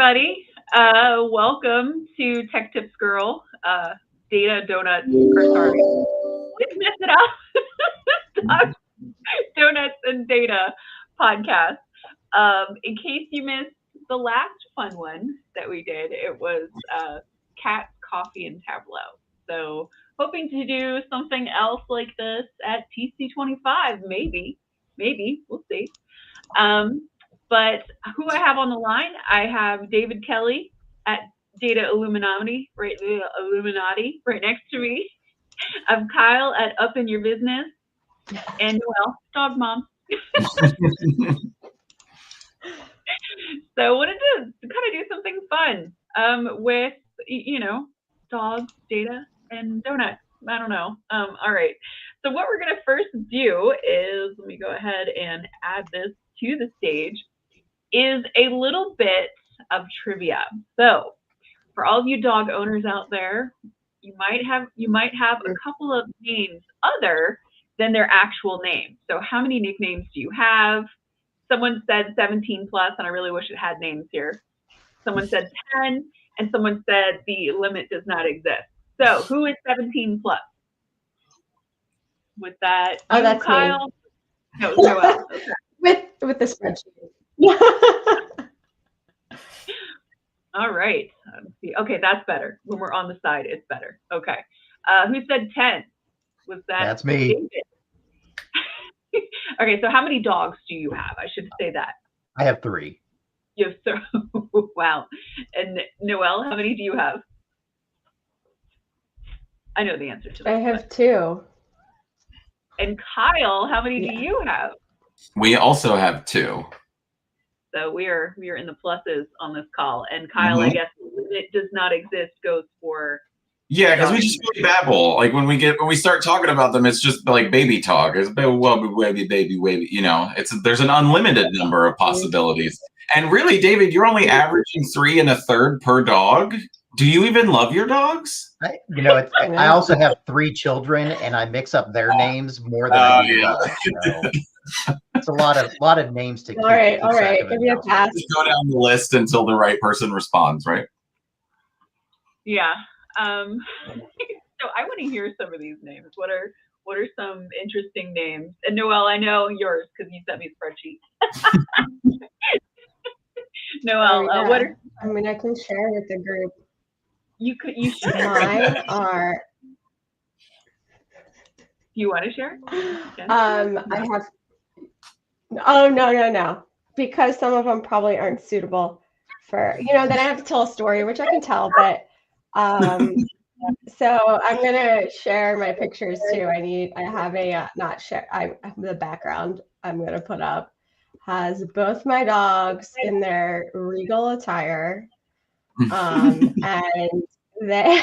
everybody. Welcome to Tech Tips Girl, Data Donuts, or sorry, let's mess it up. Doc- Donuts and Data podcast. In case you missed the last fun one that we did, it was Cats, Coffee, and Tableau. So, hoping to do something else like this at TC25, maybe, we'll see. Um, but who I have on the line, I have David Kelly at Data Illuminati right next to me. I have Kyle at Up in Your Business, and Noelle, dog mom. So I wanted to kind of do something fun with dogs, data, and donuts. I don't know. All right. So what we're gonna first do is let me go ahead and add this to the stage. Is a little bit of trivia. So for all of you dog owners out there, you might have a couple of names other than their actual name. So how many nicknames do you have? Someone said 17 plus, and I really wish it had names here. Someone said 10, and someone said the limit does not exist. So who is 17 plus? With that, oh, that's Kyle. Me. No, Noelle. Okay. with the spreadsheet. All right. Let's see. Okay, that's better. When we're on the side, it's better. Okay. Who said 10? Was that That's me. David? Okay, so how many dogs do you have? I should say that. I have 3. You have wow. And Noelle, how many do you have? I know the answer to that. I have 2. And Kyle, how many do you have? We also have 2. So we are in the pluses on this call. And Kyle, I guess it does not exist goes for. Yeah, because we just really babble. Like when we start talking about them, it's just like baby talk. It's baby. You know, there's an unlimited number of possibilities. And really, David, you're only averaging 3 1/3 per dog. Do you even love your dogs? I also have 3 children, and I mix up their names more than I do dogs. So it's a lot of names to keep. All right. Give me a pass. Just go down the list until the right person responds, right? Yeah. So I want to hear some of these names. What are some interesting names? And Noelle, I know yours because you sent me a spreadsheet. Noelle, what are? I mean, I can share with the group. You should. Mine are. Do you want to share? I have. Oh no! Because some of them probably aren't suitable for then I have to tell a story, which I can tell, but. So I'm gonna share my pictures too. I have a not share. The background I'm gonna put up has both my dogs in their regal attire, and they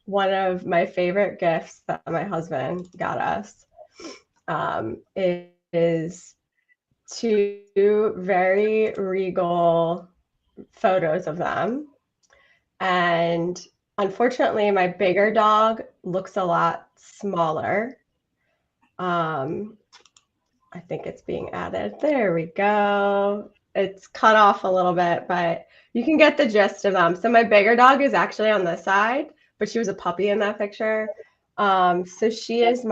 one of my favorite gifts that my husband got us is 2 very regal photos of them. And unfortunately, my bigger dog looks a lot smaller. I think it's being added. There we go. It's cut off a little bit, but you can get the gist of them. So my bigger dog is actually on this side, but she was a puppy in that picture. So she is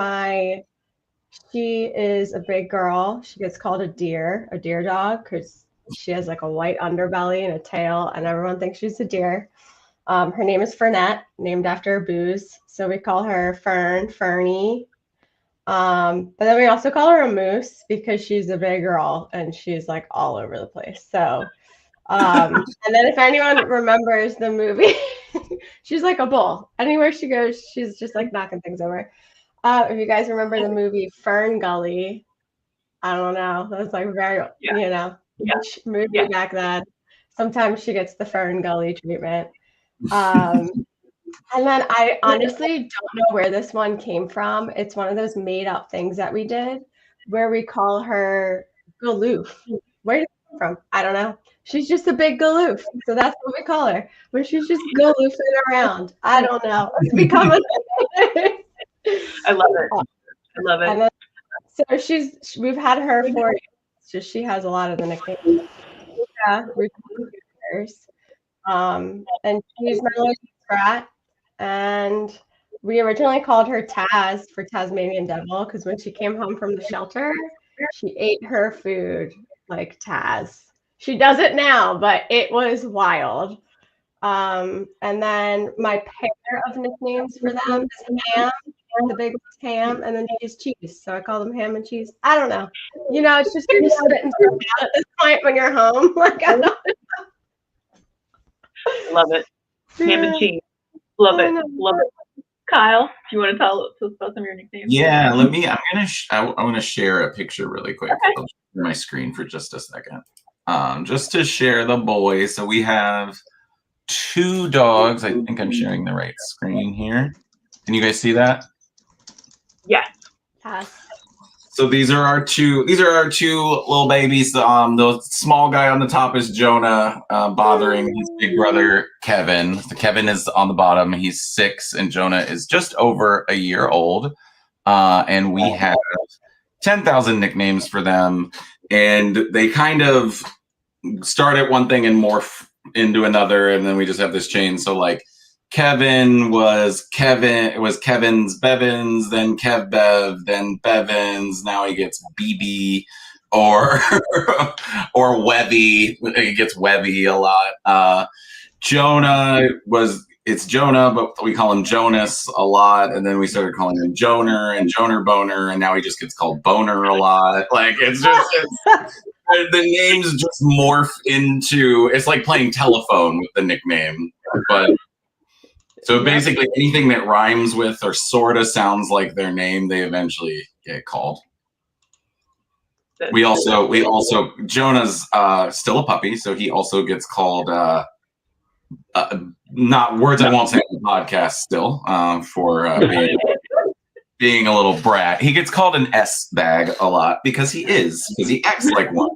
a big girl. She gets called a deer dog, because she has like a white underbelly and a tail, and everyone thinks she's a deer. Her name is Fernette, named after a booze. So we call her Fernie. But then we also call her a moose because she's a big girl and she's like all over the place. So, and then if anyone remembers the movie, she's like a bull. Anywhere she goes, she's just like knocking things over. If you guys remember the movie Fern Gully, I don't know. That was like very, movie back then. Sometimes she gets the Fern Gully treatment. And then I honestly don't know where this one came from. It's one of those made up things that we did where we call her Galoof. Where did it come from? I don't know. She's just a big galoof. So that's what we call her. But she's just galoofing around. I don't know. It's become a I love it. I love it. And then, so we've had her for years. So she has a lot of the nicknames. Yeah, and she's my little brat. And we originally called her Taz for Tasmanian Devil because when she came home from the shelter, she ate her food like Taz. She does it now, but it was wild. And then my pair of nicknames for them is Ham. The big one's Ham, and then she's Cheese. So I call them Ham and Cheese. I don't know. You know, it's just you're just spitting stuff out at this point when you're home. Like I don't Love it. Ham and cheese. Love it. Love it. Kyle, do you want to tell us about some of your nicknames? Yeah, I want to share a picture really quick. Okay. I'll share my screen for just a second. Just to share the boys. So we have 2 dogs. I think I'm sharing the right screen here. Can you guys see that? Yes. So these are our two little babies. The small guy on the top is Jonah, bothering his big brother Kevin. So Kevin is on the bottom. He's 6, and Jonah is just over a year old. And we have 10,000 nicknames for them, and they kind of start at one thing and morph into another, and then we just have this chain. So like Kevin was Kevin's Bevins, then Kev Bev, then Bevins. Now he gets BB or Webby. He gets Webby a lot. Jonah it's Jonah, but we call him Jonas a lot, and then we started calling him Joner and Joner Boner, and now he just gets called Boner a lot. Like it's just the names just morph into. It's like playing telephone with the nickname, but. So basically anything that rhymes with or sort of sounds like their name, they eventually get called. We also Jonah's still a puppy, so he also gets called not words I won't say on the podcast still for being a little brat. He gets called an S bag a lot because he acts like one.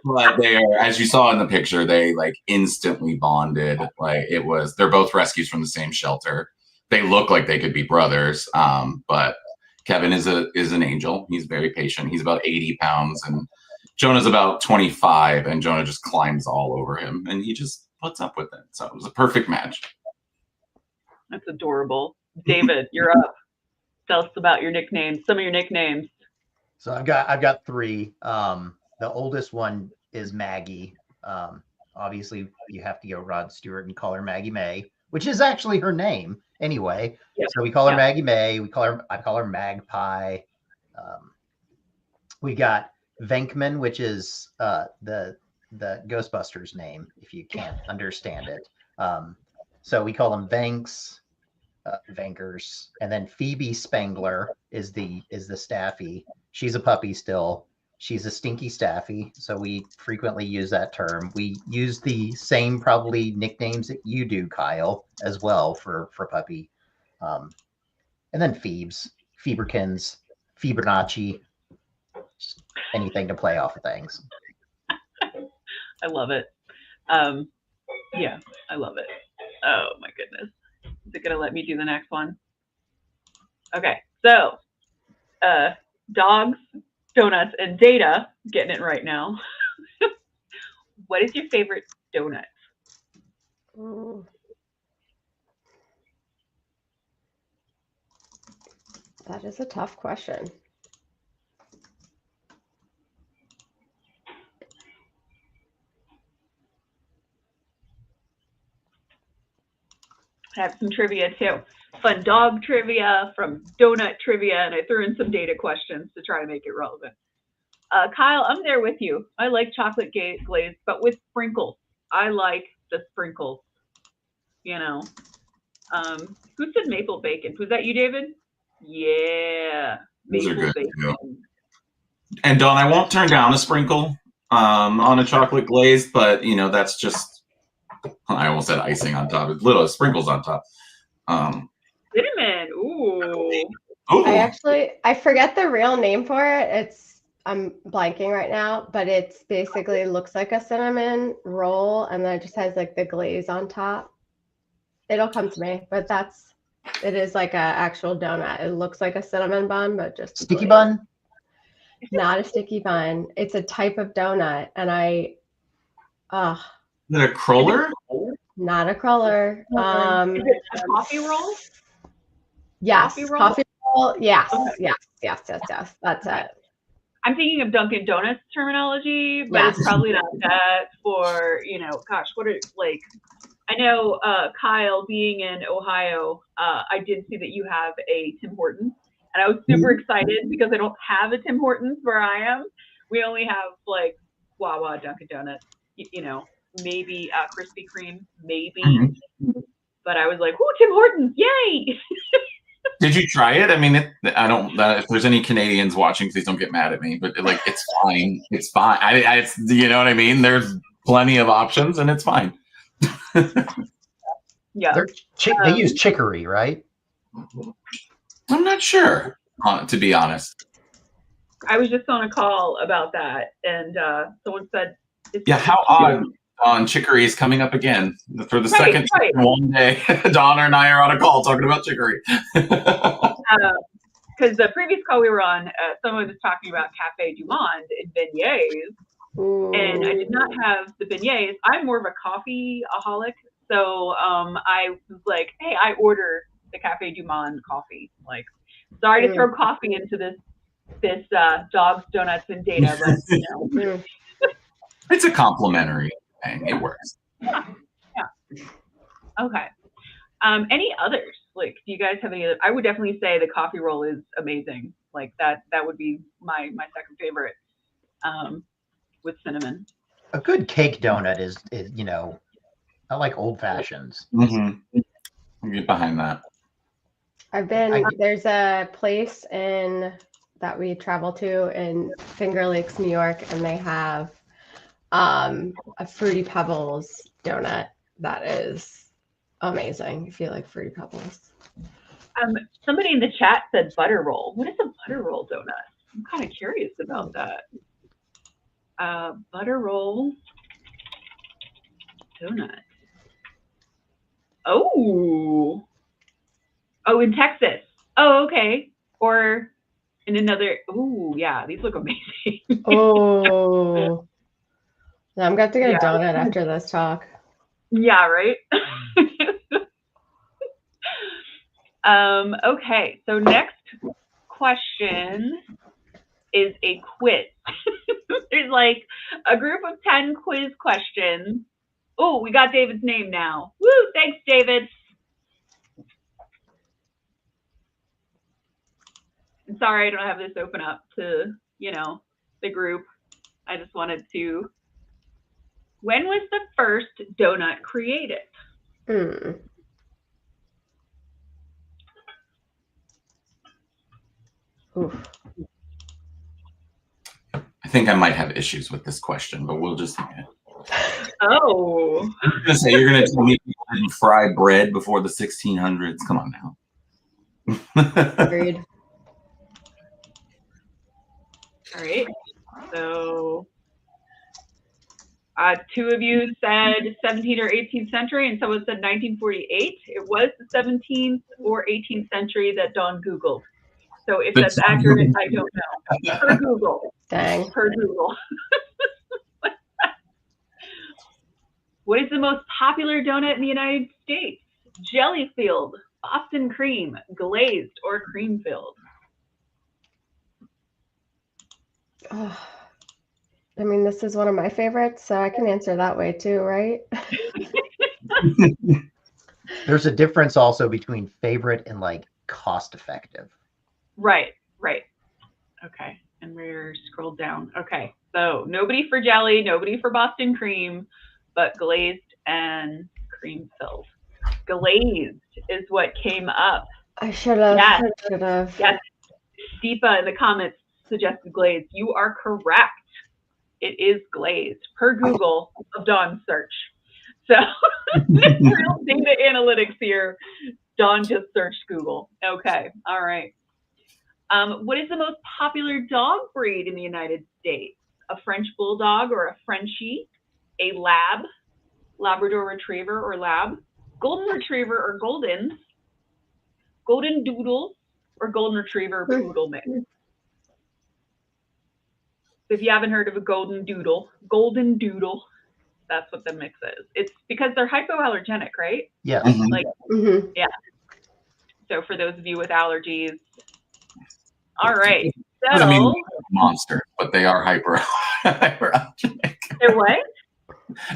But they are, as you saw in the picture, they like instantly bonded. Like they're both rescues from the same shelter. They look like they could be brothers. But Kevin is an angel. He's very patient. He's about 80 pounds, and Jonah's about 25, and Jonah just climbs all over him, and he just puts up with it. So it was a perfect match. That's adorable. David, you're up. Tell us about your nicknames. Some of your nicknames. So I've got 3. The oldest one is Maggie. Obviously, you have to go Rod Stewart and call her Maggie May, which is actually her name anyway. Yep. So we call her Maggie May. I call her Magpie. We got Venkman, which is the Ghostbusters name, if you can't understand it. So we call them Vanks, Vankers, and then Phoebe Spangler is the staffy. She's a puppy still. She's a stinky staffy, so we frequently use that term. We use the same probably nicknames that you do, Kyle, as well for puppy. And then Phoebes, Feberkins, Fibonacci, anything to play off of things. I love it. Yeah, I love it. Oh my goodness. Is it gonna let me do the next one? Okay, so dogs, donuts, and data, getting it right now. What is your favorite donut? Ooh. That is a tough question. I have some trivia too. Fun dog trivia from donut trivia, and I threw in some data questions to try to make it relevant. Kyle, I'm there with you. I like chocolate glaze, but with sprinkles. I like the sprinkles. You know. Who said maple bacon? Was that you, David? Yeah. Those are good. Too. And Dawn, I won't turn down a sprinkle on a chocolate glaze, but you know, that's just, I almost said icing on top. It's little sprinkles on top. Cinnamon. Ooh. I forget the real name for it. I'm blanking right now, but it's basically looks like a cinnamon roll, and then it just has like the glaze on top. It'll come to me, but it is like an actual donut. It looks like a cinnamon bun, but just sticky bun. Not a sticky bun. It's a type of donut, and I Is it a cruller? Not a cruller. Is it a coffee roll? Yes, Coffee roll? coffee roll. Yes, Okay. yes. That's it. I'm thinking of Dunkin' Donuts terminology, but Yes. it's probably not that for, gosh, what are, like, I know, Kyle, being in Ohio, I did see that you have a Tim Hortons, and I was super excited because I don't have a Tim Hortons where I am. We only have, like, Wawa, Dunkin' Donuts, maybe Krispy Kreme, maybe. Mhm. But I was like, "Ooh, Tim Hortons, yay!" Did you try it? I mean, I don't. If there's any Canadians watching, please don't get mad at me. But like, it's fine. It's fine. It's, you know what I mean? There's plenty of options, and it's fine. Yeah. They use chicory, right? I'm not sure, to be honest. I was just on a call about that, and someone said, "Yeah, how odd." On chicory is coming up again for the second time in one day. Donna and I are on a call talking about chicory. Because the previous call we were on, someone was talking about Cafe du Monde and beignets, and I did not have the beignets. I'm more of a coffee-aholic, so I was like, hey, I order the Cafe du Monde coffee. Like, sorry to throw coffee into this dogs, donuts, and data, but it's a complimentary thing. It works. Yeah. Okay. Any others? Like, do you guys have any other? I would definitely say the coffee roll is amazing. Like that would be my second favorite, with cinnamon. A good cake donut is I like old fashions. Mm-hmm. I'll get behind that. There's a place that we travel to in Finger Lakes, New York, and they have a Fruity Pebbles donut that is amazing if you like Fruity Pebbles. Somebody in the chat said butter roll. What is a butter roll donut? I'm kind of curious about that. Butter roll donut. Oh, in Texas. Oh, okay. Or in another. Oh, yeah. These look amazing. Oh, I'm going to get a donut after this talk. Yeah, right. Okay, so next question is a quiz. There's like a group of 10 quiz questions. Oh, we got David's name now. Woo, thanks, David. I'm sorry I don't have this open up to, the group. I just wanted to. When was the first donut created? Oof. I think I might have issues with this question, but we'll just. Oh. I'm gonna say you're gonna tell me you didn't fry bread before the 1600s. Come on now. Agreed. All right. So, two of you said 17th or 18th century, and someone said 1948. It was the 17th or 18th century that Dawn Googled. So if that's accurate, I don't know. Per Google. Dang. Per Google. What is the most popular donut in the United States? Jelly filled, Boston cream, glazed, or cream filled? Oh, I mean, this is one of my favorites, so I can answer that way too, right? There's a difference also between favorite and like cost effective. Right. Okay, and we're scrolled down. Okay, so nobody for jelly, nobody for Boston cream, but glazed and cream filled. Glazed is what came up. I should have. Yes. Deepa in the comments suggested glazed. You are correct. It is glazed per Google of Dawn's search. So real data analytics here. Dawn just searched Google. Okay. All right. What is the most popular dog breed in the United States? A French Bulldog or a Frenchie? A Lab, Labrador Retriever or Lab? Golden Retriever or Goldens? Golden Doodle or Golden Retriever Poodle mix? If you haven't heard of a Golden Doodle, That's what the mix is. It's because they're hypoallergenic, right? Yeah. Mhm. Like, Mhm. yeah. So for those of you with allergies, all right. Doesn't mean So they're monsters, but they are hyperallergenic. they're what?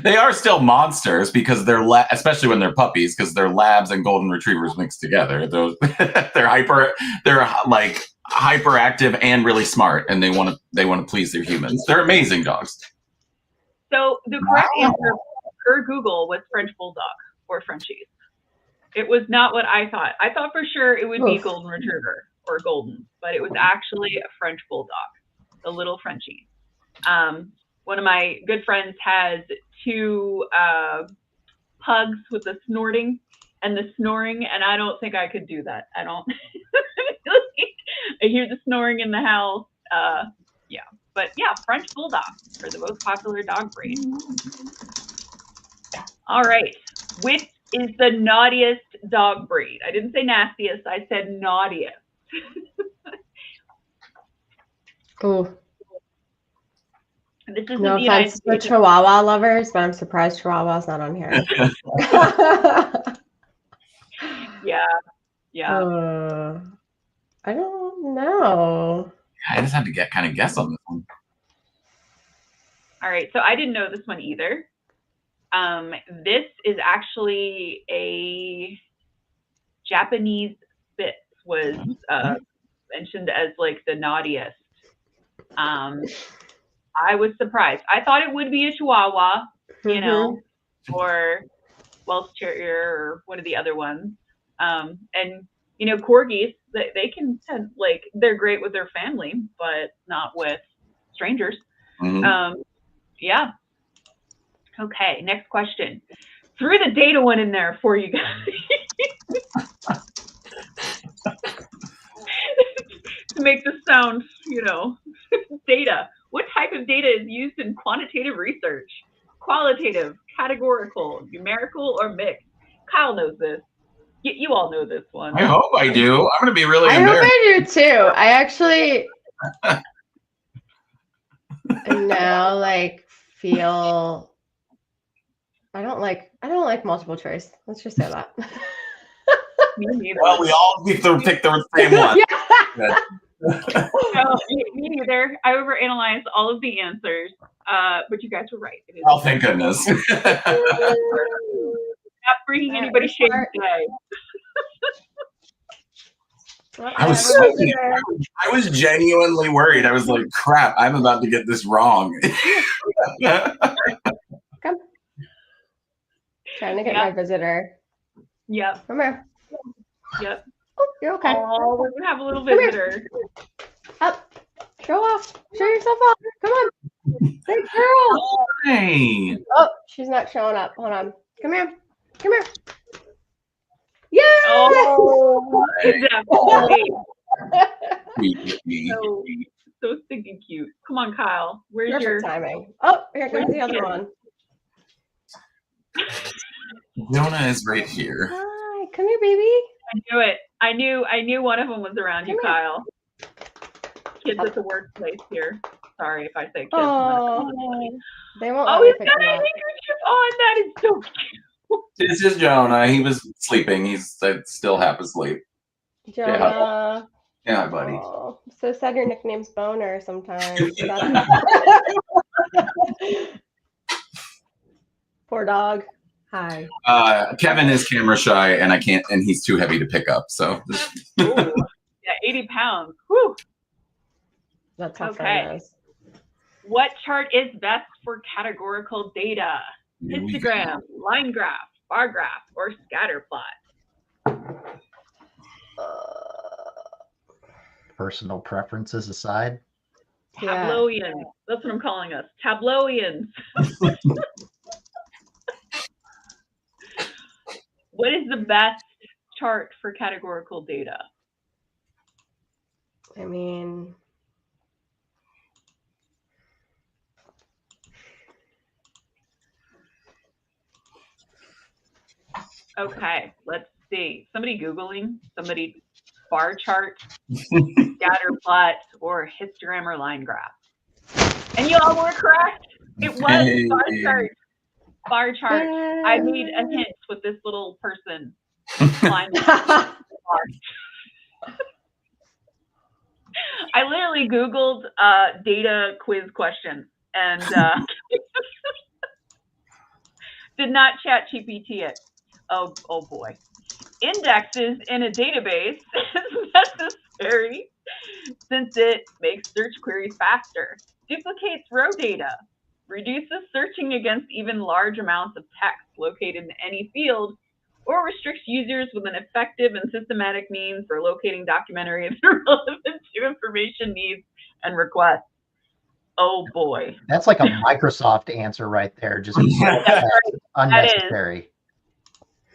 They are still monsters because they're especially when they're puppies, because they're labs and golden retrievers mixed together. Those they're like hyperactive and really smart, and they want to please their humans. They're amazing dogs. So the correct answer per Google was French Bulldog or Frenchies. It was not what I thought. I thought for sure it would be Golden Retriever or Golden, but it was actually a French Bulldog, the little Frenchie. One of my good friends has 2 pugs with the snorting and the snoring, and I don't think I could do that. I don't. I hear the snoring in the house. Yeah, but yeah, French Bulldogs are the most popular dog breed. All right, which is the naughtiest dog breed? I didn't say nastiest. I said naughtiest. Ooh. This is No the United offense to States. Chihuahua lovers, but I'm surprised Chihuahua's not on here. Yeah. I don't know. I just had to kind of guess on this one. All right, so I didn't know this one either. This is actually a Japanese Spitz was mentioned as like the naughtiest. I was surprised. I thought it would be a Chihuahua, you know, or Welsh Terrier or one of the other ones. And you know, corgis, they can tend, like, they're great with their family, but not with strangers. Mm-hmm. Yeah. Okay, next question. Threw the data one in there for you guys. To make this sound, you know, data. What type of data is used in quantitative research? Qualitative, categorical, numerical, or mixed? Kyle knows this. You all know this one. I hope I do. I'm going to be really I hope embarrassed. I do too. I actually now like feel I don't like multiple choice. Let's just say that. Me neither. Well, we all pick the same one. Yeah. No, me neither. I overanalyzed all of the answers, but you guys were right. It is Oh, thank goodness. not bringing anybody shame today. I was genuinely worried. I was like, crap, I'm about to get this wrong. Come. Trying to get my visitor. Yep. Come here. Yep. Oh, you're okay. Oh, we're gonna have a little Come here. visitor. Up. Show off. Show yourself off. Come on. Good girl. Hey. Oh, she's not showing up. Hold on. Come here. Come here. Yeah. Oh, definitely. Oh. So stinking cute. Come on, Kyle. Where's Perfect your timing? Oh, here comes the other one. Jonah is right here. Hi. Come here, baby. I knew it. I knew one of them was around you, Kyle. Kids at the workplace here. Sorry if I say kids. Oh, they won't. Oh, let me he's pick got a them up. handkerchief on. That is so cute. This is Jonah. He was sleeping. He's still half asleep. Jonah. Yeah, buddy. Oh, so sad your nickname's Boner sometimes. Poor dog. Hi. Kevin is camera shy, and he's too heavy to pick up. So. Ooh, yeah, 80 pounds. Whew. That's how Okay. fun is. What chart is best for categorical data? Histogram, line graph, bar graph, or scatter plot? Personal preferences aside. Yeah. Tableauians. That's what I'm calling us. Tableauians. What is the best chart for categorical data? I mean, Okay, let's see. Somebody Googling, somebody bar chart, scatter plot, or histogram or line graph. And you all were correct. It was bar chart. bar chart. I made a hint with this little person climbing the bar. I literally Googled data quiz questions and did not chat GPT it. Oh boy. Indexes in a database is necessary since it makes search queries faster, duplicates row data, reduces searching against even large amounts of text located in any field, or restricts users with an effective and systematic means for locating documentary and relevant to information needs and requests. Oh boy. That's like a Microsoft answer right there. Just unnecessary.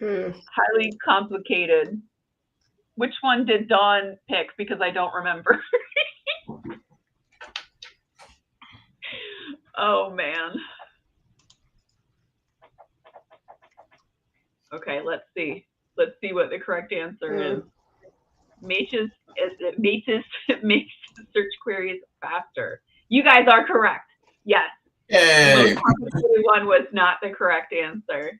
Highly complicated. Which one did Dawn pick? Because I don't remember. Oh man. Okay, let's see. Let's see what the correct answer is. Makes search queries faster. You guys are correct. Yes. Yay. The most complicated one was not the correct answer.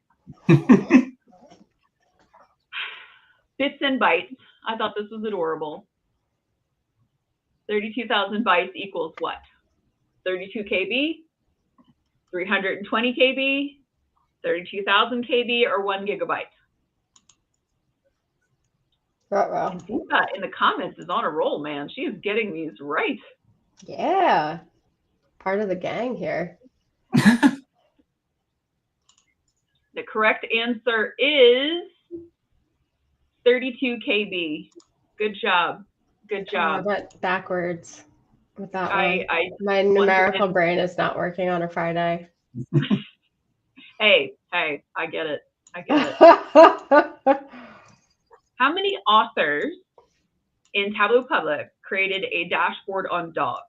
Bits and bytes. I thought this was adorable. 32,000 bytes equals what? 32 KB, 320 KB, 32,000 KB, or 1 gigabyte? Eva in the comments is on a roll, man. She is getting these right. Yeah. Part of the gang here. The correct answer is 32 KB. Good job. Good job. I went backwards with that one. My numerical brain is not working on a Friday. Hey, I get it. I get it. How many authors in Tableau Public created a dashboard on dogs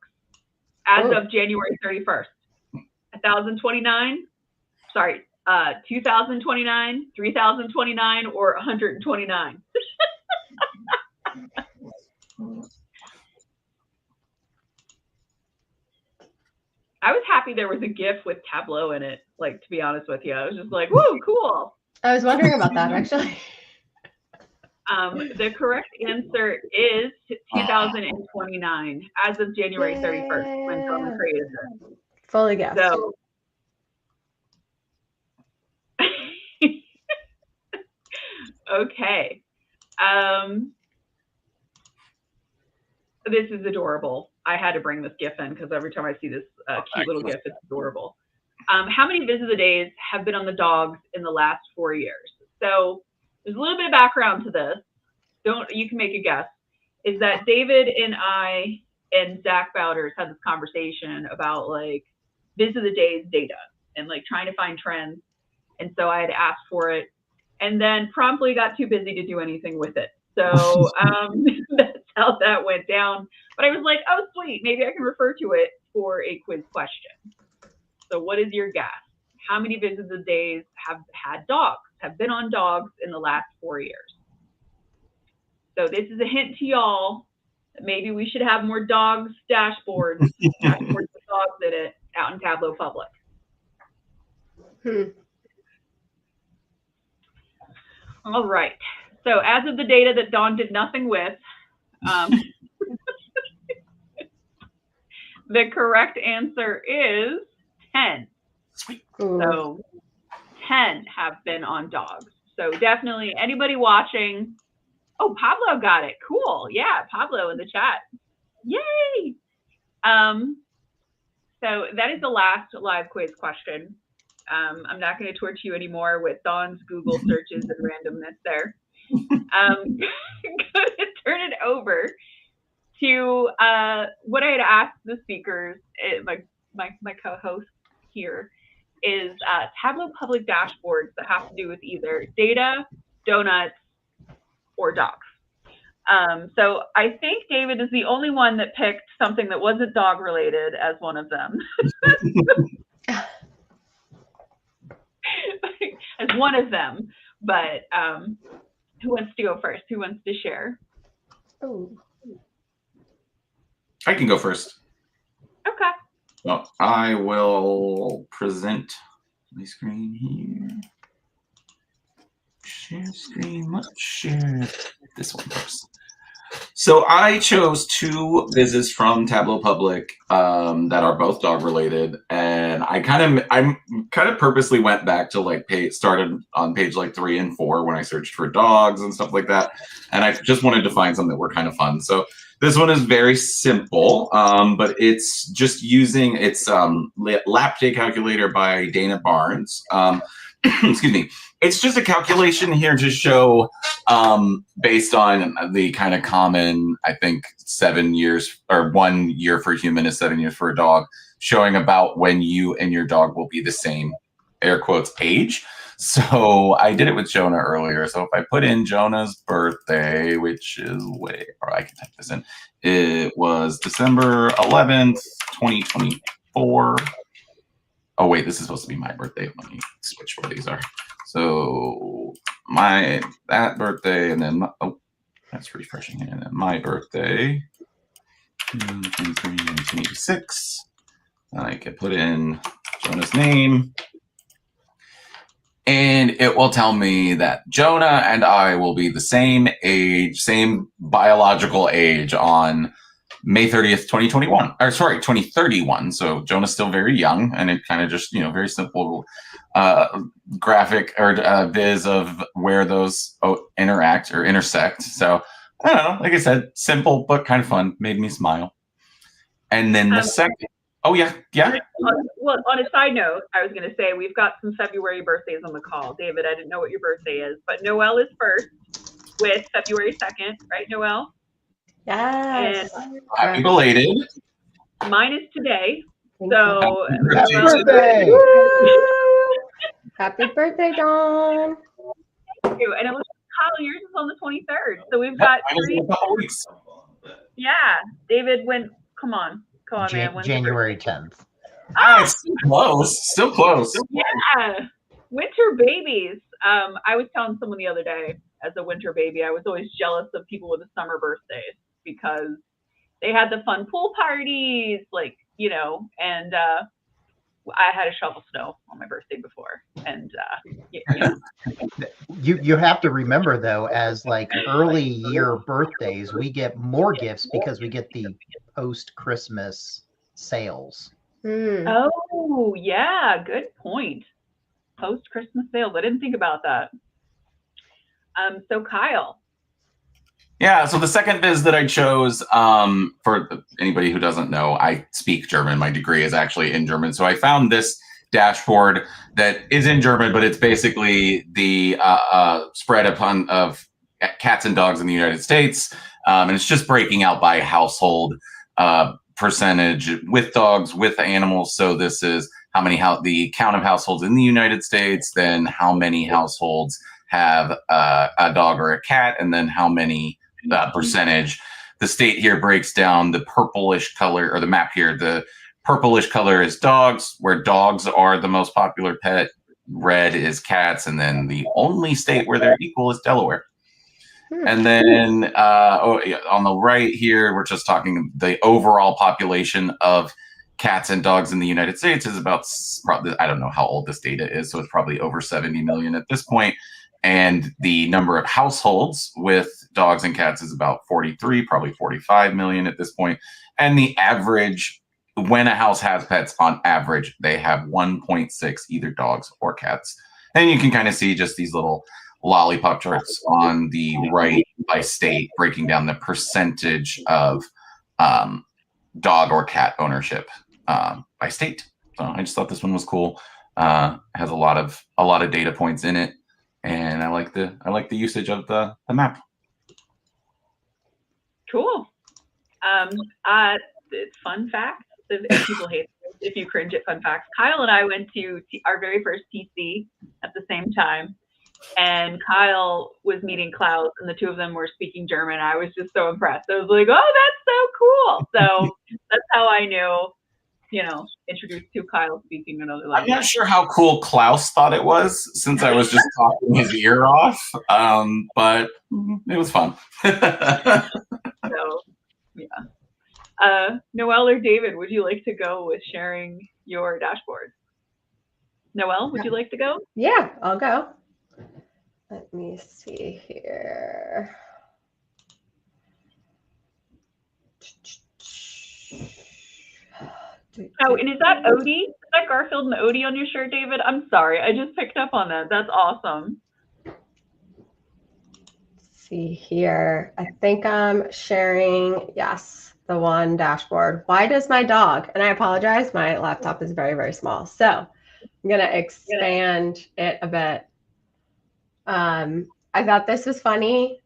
as of January 31st? 1,029? Sorry, 2,029, 3,029, or 129? I was happy there was a GIF with Tableau in it, like, to be honest with you. I was just like, woo, cool. I was wondering about that, actually. The correct answer is 2029, as of January 31st, when someone created it. Fully guessed. So, okay. This is adorable. I had to bring this GIF in because every time I see this cute little GIF, it's adorable. How many visit the days have been on the dogs in the last 4 years? So there's a little bit of background to this. You can make a guess. Is that David and I and Zach Bowders had this conversation about like visit the days data and like trying to find trends. And so I had asked for it and then promptly got too busy to do anything with it. So that's how that went down. But I was like, oh, sweet. Maybe I can refer to it for a quiz question. So what is your guess? How many visits a days have had dogs, have been on dogs in the last 4 years? So this is a hint to y'all that maybe we should have more dogs dashboards with dogs in it out in Tableau Public. All right. So as of the data that Dawn did nothing with, the correct answer is 10. Sweet. So 10 have been on dogs. So definitely anybody watching. Oh, Pablo got it. Cool. Yeah, Pablo in the chat. Yay. So that is the last live quiz question. I'm not going to torture you anymore with Dawn's Google searches and randomness there. I'm going to turn it over to what I had asked the speakers, my co-host here, is Tableau Public dashboards that have to do with either data, donuts, or dogs. So I think David is the only one that picked something that wasn't dog related as one of them. As one of them, but who wants to go first? Who wants to share? Oh, I can go first. Okay. Well, I will present My screen here. Share screen. Let's share this one first. So I chose 2 visits from Tableau Public that are both dog related, and I kind of purposely went back to like started on page like 3 and 4 when I searched for dogs and stuff like that, and I just wanted to find some that were kind of fun. So this one is very simple, but it's just using lap day calculator by Dana Barnes. Excuse me. It's just a calculation here to show, based on the kind of common, I think 7 years or 1 year for a human is 7 years for a dog, showing about when you and your dog will be the same, air quotes, age. So I did it with Jonah earlier. So if I put in Jonah's birthday, which is or I can type this in, it was December 11th, 2024. Oh wait, this is supposed to be my birthday. Let me switch where these are. So that birthday, and then that's refreshing here. And then my birthday, 1986. I can put in Jonah's name, and it will tell me that Jonah and I will be the same age, same biological age on May 30th, 2021, or sorry, 2031. So Jonah's still very young, and it kind of just, very simple graphic or viz of where those interact or intersect. So I don't know, like I said, simple but kind of fun, made me smile. And then the second, well, on a side note, I was going to say we've got some February birthdays on the call. David, I didn't know what your birthday is, but Noelle is first with February 2nd, right, Noelle? Yes. And happy belated. Mine is today. Thank So Happy birthday! Happy birthday, Dawn. Thank you. And it looks like Kyle, yours is on the 23rd. So we've got a couple weeks. Yeah. David, come on, man. When's January 10th. It's still close. Yeah. Winter babies. I was telling someone the other day, as a winter baby, I was always jealous of people with a summer birthdays because they had the fun pool parties, and I had to shovel snow on my birthday before. And You have to remember, though, as like early year birthdays, we get more gifts because we get the post-Christmas sales. Oh, yeah, good point. Post-Christmas sales. I didn't think about that. So Kyle. Yeah, so the second biz that I chose, for anybody who doesn't know, I speak German. My degree is actually in German. So I found this dashboard that is in German, but it's basically the spread of cats and dogs in the United States. And it's just breaking out by household percentage with dogs, with animals. So this is the count of households in the United States, then how many households have a dog or a cat, and then how many percentage. The state here breaks down the purplish color, or the map here, the purplish color is dogs, where dogs are the most popular pet. Red is cats, and then the only state where they're equal is Delaware. And then on the right here, we're just talking the overall population of cats and dogs in the United States is about, probably, I don't know how old this data is, so it's probably over 70 million at this point. And the number of households with dogs and cats is about 43, probably 45 million at this point. And the average, when a house has pets, on average, they have 1.6 either dogs or cats. And you can kind of see just these little lollipop charts on the right by state, breaking down the percentage of dog or cat ownership by state. So I just thought this one was cool. Has a lot of data points in it. And I like the usage of the map. Cool. Fun facts. If people hate it, if you cringe at fun facts, Kyle and I went to our very first TC at the same time, and Kyle was meeting Klaus, and the two of them were speaking German. I was just so impressed. I was like, "Oh, that's so cool!" So that's how I knew. Introduced to Kyle speaking another language. I'm not sure how cool Klaus thought it was, since I was just talking his ear off, but it was fun. So, yeah. Noelle or David, would you like to go with sharing your dashboard? Noelle, would you like to go? Yeah, I'll go. Let me see here. Oh, and is that Odie? Is that Garfield and Odie on your shirt, David? I'm sorry. I just picked up on that. That's awesome. See here. I think I'm sharing, yes, the one dashboard. Why does my dog, and I apologize, my laptop is very, very small. So I'm going to expand it a bit. I thought this was funny,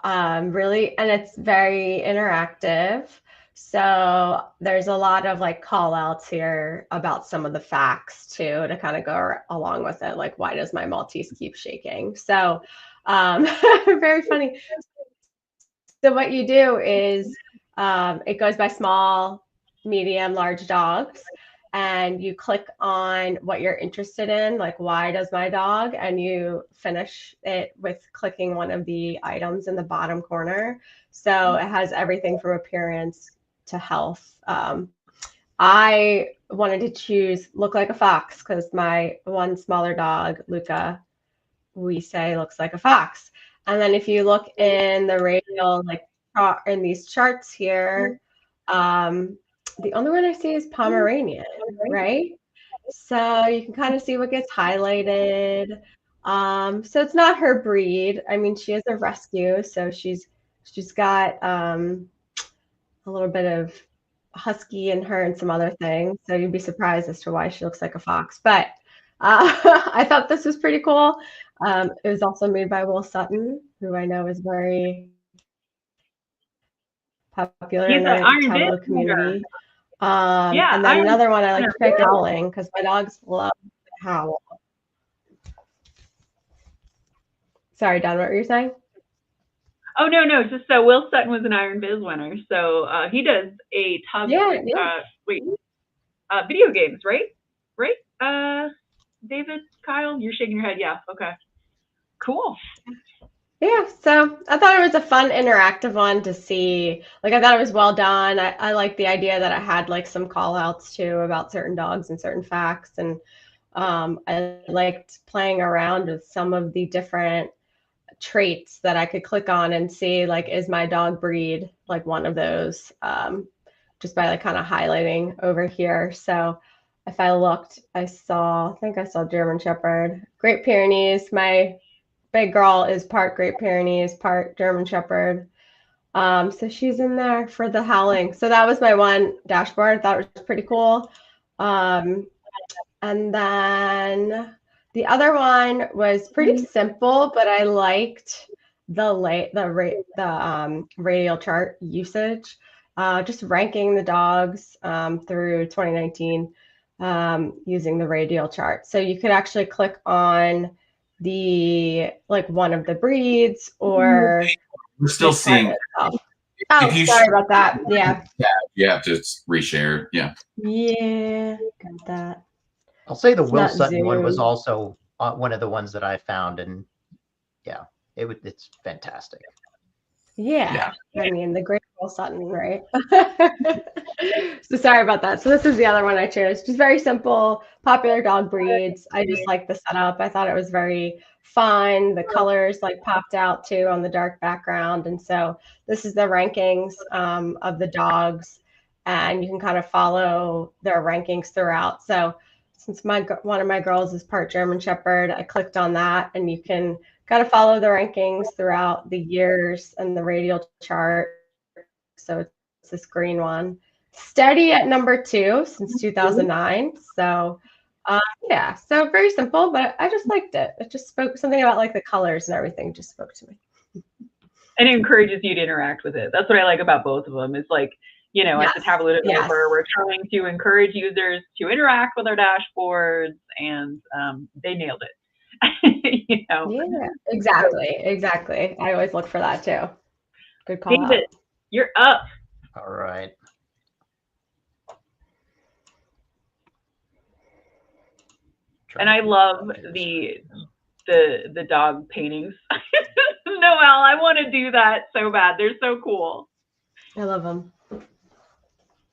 really, and it's very interactive. So there's a lot of like call outs here about some of the facts too, to kind of go along with it. Like, why does my Maltese keep shaking? So very funny. So what you do is it goes by small, medium, large dogs, and you click on what you're interested in, like why does my dog, and you finish it with clicking one of the items in the bottom corner. So it has everything from appearance to health. I wanted to choose look like a fox because my one smaller dog, Luca, we say looks like a fox. And then if you look in the radial, like in these charts here, the only one I see is Pomeranian, right? So you can kind of see what gets highlighted. So it's not her breed. I mean, she is a rescue, so she's got a little bit of husky in her and some other things. So you'd be surprised as to why she looks like a fox. But I thought this was pretty cool. It was also made by Will Sutton, who I know is very popular in the Tableau community. Yeah, and then another one I like to pick howling because my dogs love to howl. Sorry, Don, what were you saying? Oh, no, just so Will Sutton was an Iron Biz winner. So he does a ton of video games, right? Right? David, Kyle, you're shaking your head. Yeah, okay. Cool. Yeah, so I thought it was a fun interactive one to see. Like, I thought it was well done. I like the idea that it had like some call outs too about certain dogs and certain facts. And I liked playing around with some of the different traits that I could click on and see, like, is my dog breed like one of those, just by like kind of highlighting over here. So if I looked, I think I saw German Shepherd, Great Pyrenees. My big girl is part Great Pyrenees, part German Shepherd. So she's in there for the howling. So that was my one dashboard. I thought it was pretty cool. And then the other one was pretty simple, but I liked the radial chart usage, just ranking the dogs through 2019 using the radial chart. So you could actually click on the like one of the breeds, or we're still seeing. Oh, sorry about that. Yeah. You have to reshare. Yeah, got that. I'll say the Will Sutton one was also one of the ones that I found, and yeah, it's fantastic. Yeah. I mean, the great Will Sutton, right? So sorry about that. So this is the other one I chose. Just very simple, popular dog breeds. I just like the setup. I thought it was very fun. The colors like popped out too on the dark background. And so this is the rankings of the dogs, and you can kind of follow their rankings throughout. So since one of my girls is part German Shepherd, I clicked on that, and you can kind of follow the rankings throughout the years and the radial chart. So it's this green one. Steady at number 2 since 2009. So yeah, so very simple, but I just liked it. It just spoke something about like the colors and everything just spoke to me. And it encourages you to interact with it. That's what I like about both of them. It's like, you know, as a Tableau developer, we're trying to encourage users to interact with our dashboards, and they nailed it. You know? Yeah, exactly. I always look for that too. Good call. David, you're up. All right. And I love the dog paintings. Noelle, I want to do that so bad. They're so cool. I love them.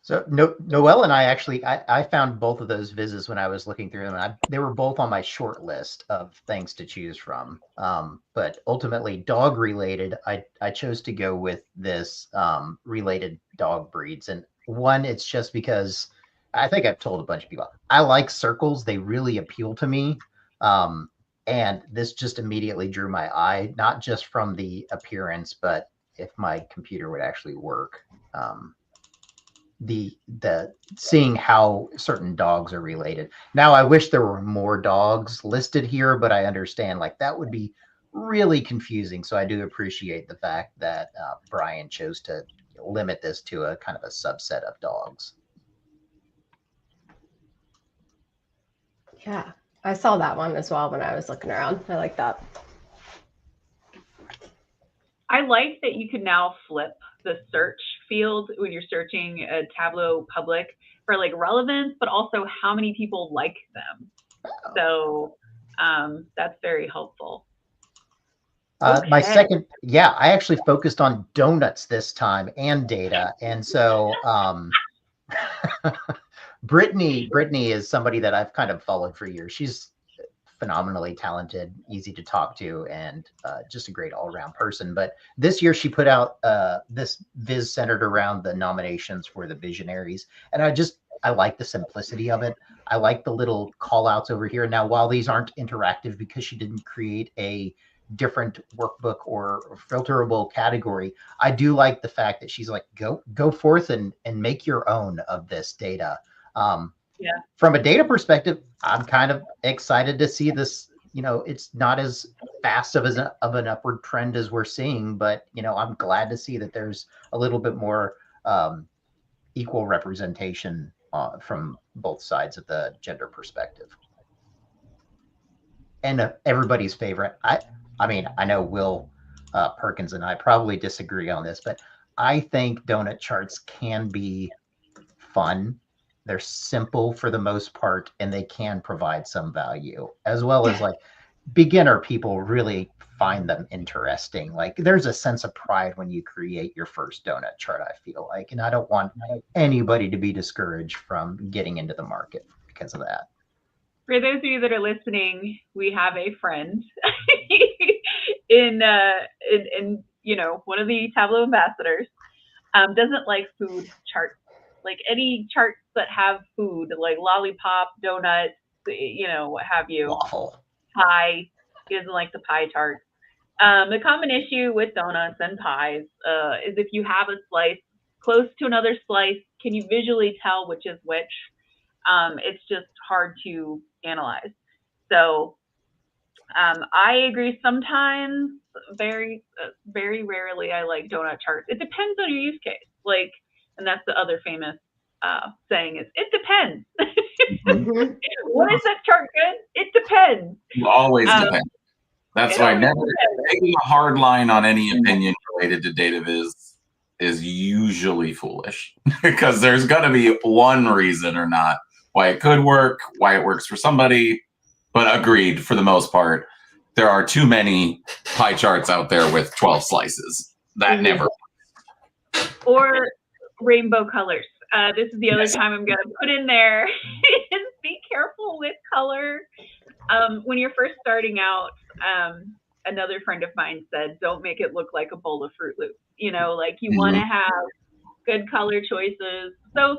So Noelle and I actually, I found both of those vises when I was looking through them. And they were both on my short list of things to choose from. But ultimately, dog related, I chose to go with this related dog breeds. And one, it's just because I think I've told a bunch of people I like circles. They really appeal to me. And this just immediately drew my eye, not just from the appearance, but if my computer would actually work. The seeing how certain dogs are related. Now I wish there were more dogs listed here, but I understand like that would be really confusing. So I do appreciate the fact that Brian chose to limit this to a kind of a subset of dogs. Yeah, I saw that one as well when I was looking around. I like that. I like that you can now flip the search field when you're searching a Tableau Public for like relevance, but also how many people like them. So that's very helpful. My second, I actually focused on donuts this time and data. And so Brittany is somebody that I've kind of followed for years. She's phenomenally talented, easy to talk to, and just a great all-around person. But this year she put out this viz centered around the nominations for the visionaries. And I like the simplicity of it. I like the little call outs over here. Now, while these aren't interactive because she didn't create a different workbook or filterable category, I do like the fact that she's like, go forth and make your own of this data. From a data perspective, I'm kind of excited to see this. It's not as fast of an upward trend as we're seeing, but I'm glad to see that there's a little bit more equal representation from both sides of the gender perspective. And everybody's favorite, I mean, I know Will Perkins and I probably disagree on this, but I think donut charts can be fun. They're simple for the most part, and they can provide some value, as well as like beginner people really find them interesting. Like there's a sense of pride when you create your first donut chart, I feel like, and I don't want anybody to be discouraged from getting into the market because of that. For those of you that are listening, we have a friend in one of the Tableau ambassadors, doesn't like food charts. Like any charts that have food, like lollipop, donuts, what have you. Waffle. Pie. He doesn't like the pie chart. The common issue with donuts and pies is if you have a slice close to another slice, can you visually tell which is which? It's just hard to analyze. So I agree sometimes, very, very rarely I like donut charts. It depends on your use case. Like, and that's the other famous saying is, it depends. What is that chart good? It depends. It always depends. That's why never taking a hard line on any opinion related to data viz is usually foolish because there's going to be one reason or not why it could work, why it works for somebody. But agreed, for the most part, there are too many pie charts out there with 12 slices. That never works. Or rainbow colors. This is the other time I'm going to put in there. Be careful with color. When you're first starting out, another friend of mine said, don't make it look like a bowl of Fruit Loops. Like you want to have good color choices. So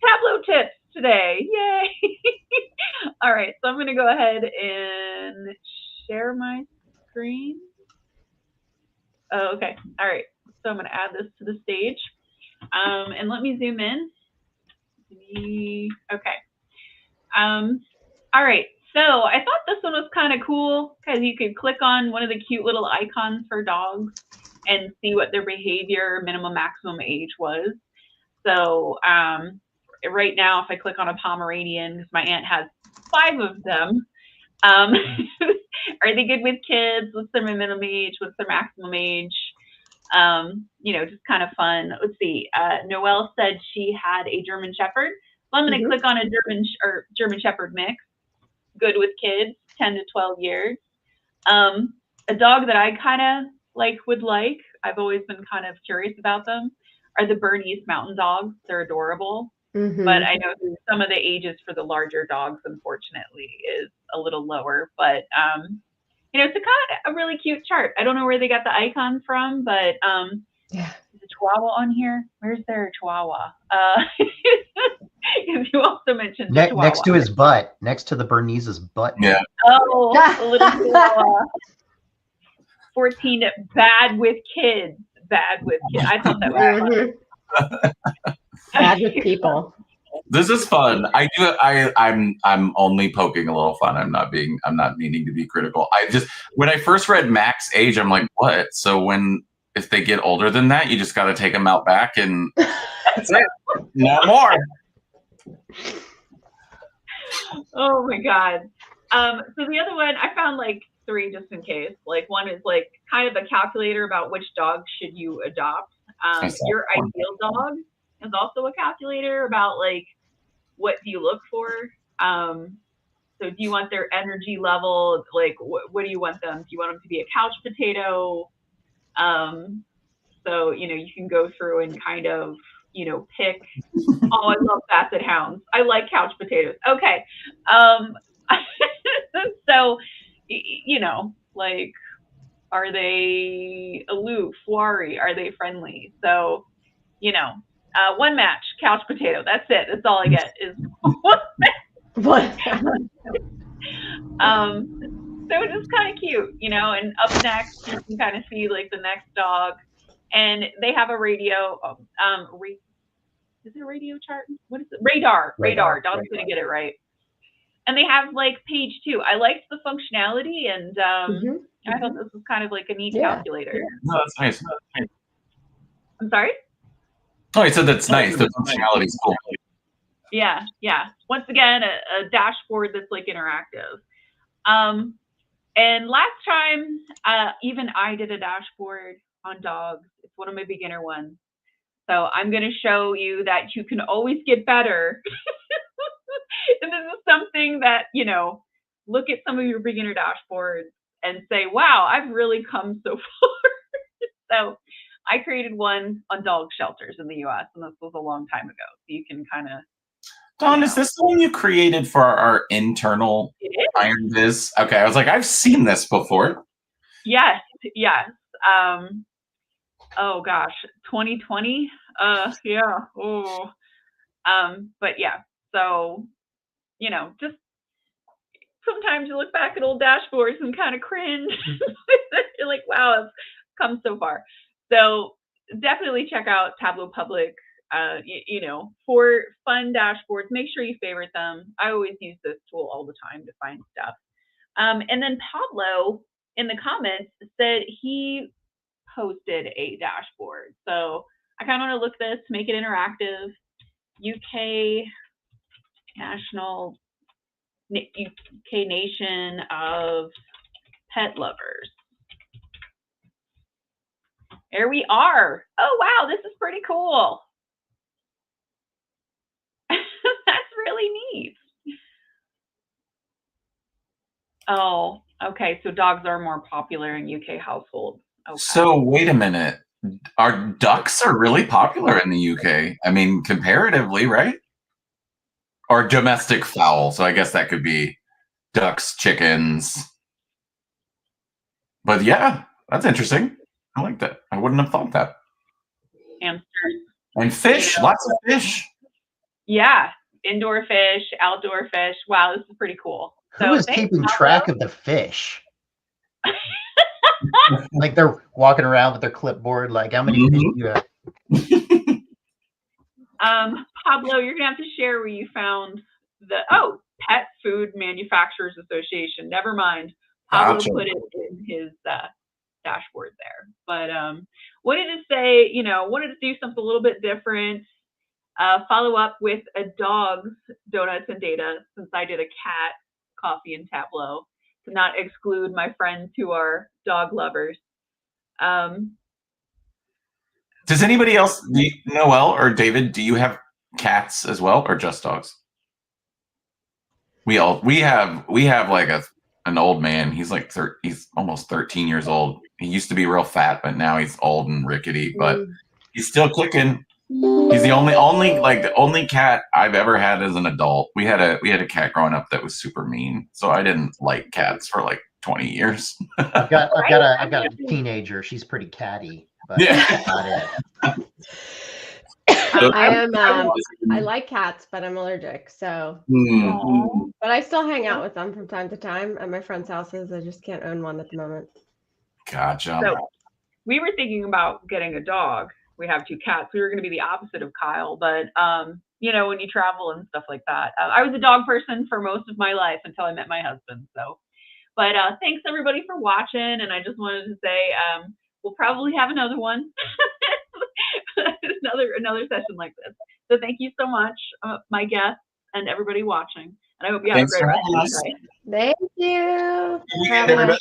Tableau tips today. Yay. All right. So I'm going to go ahead and share my screen. Oh, okay. All right. So I'm going to add this to the stage. And let me zoom in. Okay. All right. So I thought this one was kind of cool because you could click on one of the cute little icons for dogs and see what their behavior, minimum, maximum age was. So right now, if I click on a Pomeranian, because my aunt has 5 of them, are they good with kids? What's their minimum age? What's their maximum age? Just kind of fun. Let's see. Noelle said she had a German Shepherd. So I'm going to click on a German Shepherd mix. Good with kids, 10 to 12 years. A dog that I kind of would like. I've always been kind of curious about them. are the Bernese Mountain Dogs. They're adorable. Mm-hmm. But I know some of the ages for the larger dogs, unfortunately, is a little lower. But it's a really cute chart. I don't know where they got the icon from, but Yeah. is a Chihuahua on here? Where's their Chihuahua? Because you also mentioned the Chihuahua. Next to his butt, next to the Bernese's butt. Yeah. Oh, a little Chihuahua. 14, bad with kids. Bad with kids. I thought that was fun. Bad with people. This is fun. I'm only poking a little fun. I'm not meaning to be critical. When I first read max age, I'm like, what? So if they get older than that, you just got to take them out back and that's it. No more. Oh my God. So the other one, I found like 3 just in case. Like one is like kind of a calculator about which dog should you adopt. Your ideal dog is also a calculator about like what do you look for. So do you want their energy level? Like what do you want them? Do you want them to be a couch potato? So you can go through and kind of pick. Oh, I love basset hounds. I like couch potatoes. Okay. So, like, are they aloof, wary? Are they friendly? So, one match, couch potato. That's it. That's all I get is one match. What? So it's just kind of cute, and up next, you can kind of see like the next dog. And they have a radio. Is it a radio chart? What is it? Radar. Don's gonna get it right. And they have like page 2. I liked the functionality, and I thought this was kind of like a neat calculator. No, that's nice. I'm sorry. Oh, he said that's nice. The functionality is cool. Yeah. Once again, a dashboard that's like interactive. And last time, even I did a dashboard on dogs. It's one of my beginner ones. So I'm going to show you that you can always get better. And this is something that, look at some of your beginner dashboards and say, wow, I've really come so far. So I created one on dog shelters in the US, and this was a long time ago. So you can kind of. Dawn, is this the one you created for our internal Iron Biz? Okay, I was like, I've seen this before. Yes. Oh gosh, 2020. Yeah. Oh. But yeah. So, just sometimes you look back at old dashboards and kind of cringe. You're like, wow, I've come so far. So definitely check out Tableau Public. For fun dashboards, make sure you favorite them. I always use this tool all the time to find stuff. And then Pablo in the comments said he posted a dashboard. So I kind of want to look this, make it interactive. UK Nation of Pet Lovers. There we are. Oh, wow, this is pretty cool. That's really neat. Oh, okay. So dogs are more popular in UK households. Okay. So wait a minute. Our ducks are really popular in the UK. I mean, comparatively, right? Or domestic fowl. So I guess that could be ducks, chickens. But yeah, that's interesting. I like that. I wouldn't have thought that. Hamsters. And fish, lots of fish. Yeah, indoor fish, outdoor fish. Wow, this is pretty cool. Who is keeping track of the fish? Like they're walking around with their clipboard, like how many fish do you have? Pablo, you're gonna have to share where you found Pet Food Manufacturers Association. Never mind. Pablo put it in his dashboard there. But wanted to do something a little bit different. Follow up with a dog's donuts and data, since I did a cat coffee and Tableau, to not exclude my friends who are dog lovers. Does anybody else, Noelle or David, do you have cats as well, or just dogs? We have like an old man. He's like he's almost 13 years old. He used to be real fat, but now he's old and rickety. But He's still kicking. He's the only cat I've ever had as an adult. We had a cat growing up that was super mean, so I didn't like cats for like 20 years. I've got a teenager. She's pretty catty, but that's not it. I like cats, but I'm allergic. So, but I still hang out with them from time to time at my friends' houses. I just can't own one at the moment. Gotcha. So we were thinking about getting a dog. We have 2 cats. We were going to be the opposite of Kyle, but you know, when you travel and stuff like that, I was a dog person for most of my life until I met my husband. So, but thanks everybody for watching, and I just wanted to say we'll probably have another one, another session like this. So thank you so much, my guests and everybody watching, and I hope you have a great rest of your day. Thank you. Everybody.